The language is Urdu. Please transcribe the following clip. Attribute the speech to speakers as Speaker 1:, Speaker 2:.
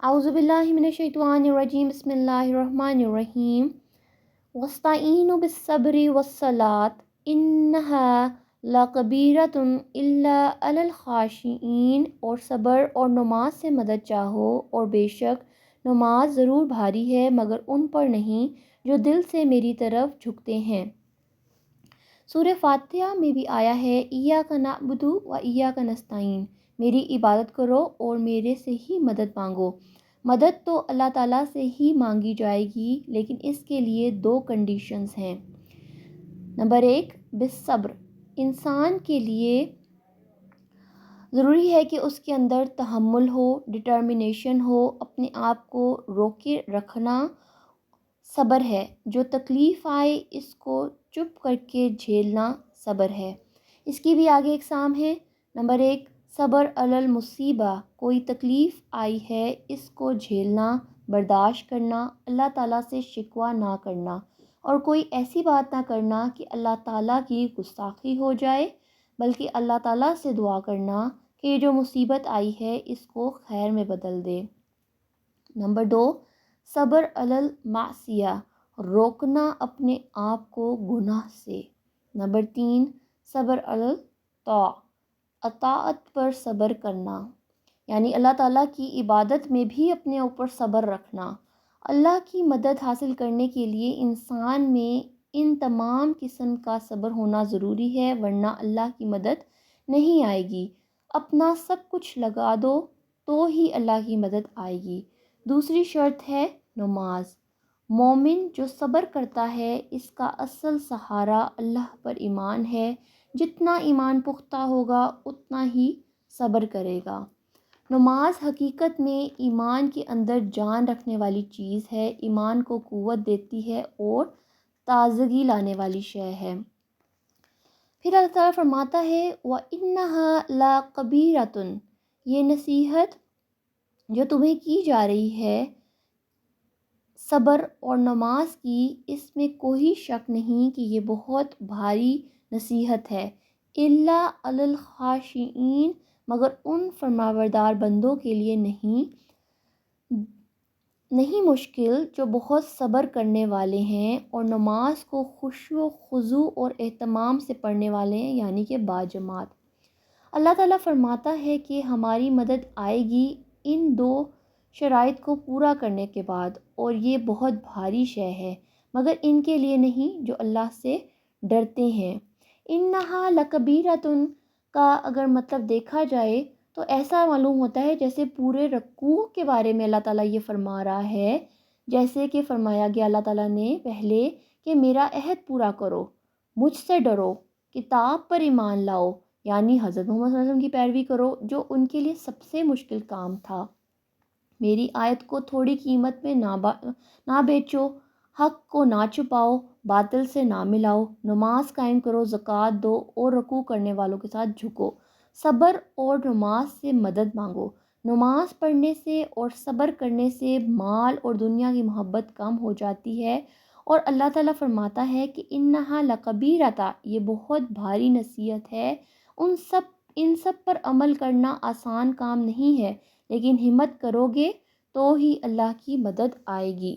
Speaker 1: اعوذ باللہ من الشیطان الرجیم، بسم اللہ الرحمن الرحیم۔ وَاسْتَعِینُوا بِالصَّبْرِ وَالصَّلَاةِ إِنَّهَا لَكَبِیرَةٌ إِلَّا عَلَى الْخَاشِعِینَ، اور صبر اور نماز سے مدد چاہو، اور بے شک نماز ضرور بھاری ہے مگر ان پر نہیں جو دل سے میری طرف جھکتے ہیں۔ سورہ فاتحہ میں بھی آیا ہے ایاک نعبد و ایاک نستعین، میری عبادت کرو اور میرے سے ہی مدد مانگو۔ مدد تو اللہ تعالیٰ سے ہی مانگی جائے گی، لیکن اس کے لیے 2 کنڈیشنز ہیں۔ نمبر 1، بالصبر، انسان کے لیے ضروری ہے کہ اس کے اندر تحمل ہو، ڈٹرمنیشن ہو، اپنے آپ کو روکے رکھنا صبر ہے۔ جو تکلیف آئے اس کو چپ کر کے جھیلنا صبر ہے۔ اس کی بھی آگے اقسام ہے۔ نمبر 1، صبر علی المصیبہ، کوئی تکلیف آئی ہے اس کو جھیلنا، برداشت کرنا، اللہ تعالیٰ سے شکوہ نہ کرنا، اور کوئی ایسی بات نہ کرنا کہ اللہ تعالیٰ کی گستاخی ہو جائے، بلکہ اللہ تعالیٰ سے دعا کرنا کہ یہ جو مصیبت آئی ہے اس کو خیر میں بدل دے۔ نمبر 2، صبر علی المعصیہ، روکنا اپنے آپ کو گناہ سے۔ نمبر 3، صبر علی الطاعہ، اطاعت پر صبر کرنا، یعنی اللہ تعالیٰ کی عبادت میں بھی اپنے اوپر صبر رکھنا۔ اللہ کی مدد حاصل کرنے کے لیے انسان میں ان تمام قسم کا صبر ہونا ضروری ہے، ورنہ اللہ کی مدد نہیں آئے گی۔ اپنا سب کچھ لگا دو تو ہی اللہ کی مدد آئے گی۔ دوسری شرط ہے نماز۔ مومن جو صبر کرتا ہے اس کا اصل سہارا اللہ پر ایمان ہے۔ جتنا ایمان پختہ ہوگا اتنا ہی صبر کرے گا۔ نماز حقیقت میں ایمان کے اندر جان رکھنے والی چیز ہے، ایمان کو قوت دیتی ہے اور تازگی لانے والی شے ہے۔ پھر اللہ تعالیٰ فرماتا ہے وَإِنَّهَا لَكَبِیرَةٌ، یہ نصیحت جو تمہیں کی جا رہی ہے صبر اور نماز کی، اس میں کوئی شک نہیں کہ یہ بہت بھاری نصیحت ہے۔ إِلَّا عَلَى الْخَاشِعِینَ، مگر ان فرمانبردار بندوں کے لیے نہیں مشکل جو بہت صبر کرنے والے ہیں اور نماز کو خشوع و خضوع اور اہتمام سے پڑھنے والے ہیں، یعنی کہ باجماعت۔ اللہ تعالیٰ فرماتا ہے کہ ہماری مدد آئے گی ان 2 شرائط کو پورا کرنے کے بعد، اور یہ بہت بھاری شے ہے، مگر ان کے لیے نہیں جو اللہ سے ڈرتے ہیں۔ إِنَّهَا لَكَبِیرَةٌ کا اگر مطلب دیکھا جائے تو ایسا معلوم ہوتا ہے جیسے پورے رکوع کے بارے میں اللہ تعالیٰ یہ فرما رہا ہے، جیسے کہ فرمایا گیا اللہ تعالیٰ نے پہلے کہ میرا عہد پورا کرو، مجھ سے ڈرو، کتاب پر ایمان لاؤ، یعنی حضرت محمد صلی اللہ علیہ وسلم کی پیروی کرو جو ان کے لیے سب سے مشکل کام تھا۔ میری آیت کو تھوڑی قیمت میں نہ بیچو، حق کو نہ چھپاؤ، باطل سے نہ ملاؤ، نماز قائم کرو، زکوٰۃ دو اور رکوع کرنے والوں کے ساتھ جھکو۔ صبر اور نماز سے مدد مانگو۔ نماز پڑھنے سے اور صبر کرنے سے مال اور دنیا کی محبت کم ہو جاتی ہے، اور اللہ تعالیٰ فرماتا ہے کہ انہا لکبیرۃ، یہ بہت بھاری نصیحت ہے۔ ان سب پر عمل کرنا آسان کام نہیں ہے، لیکن ہمت کرو گے تو ہی اللہ کی مدد آئے گی۔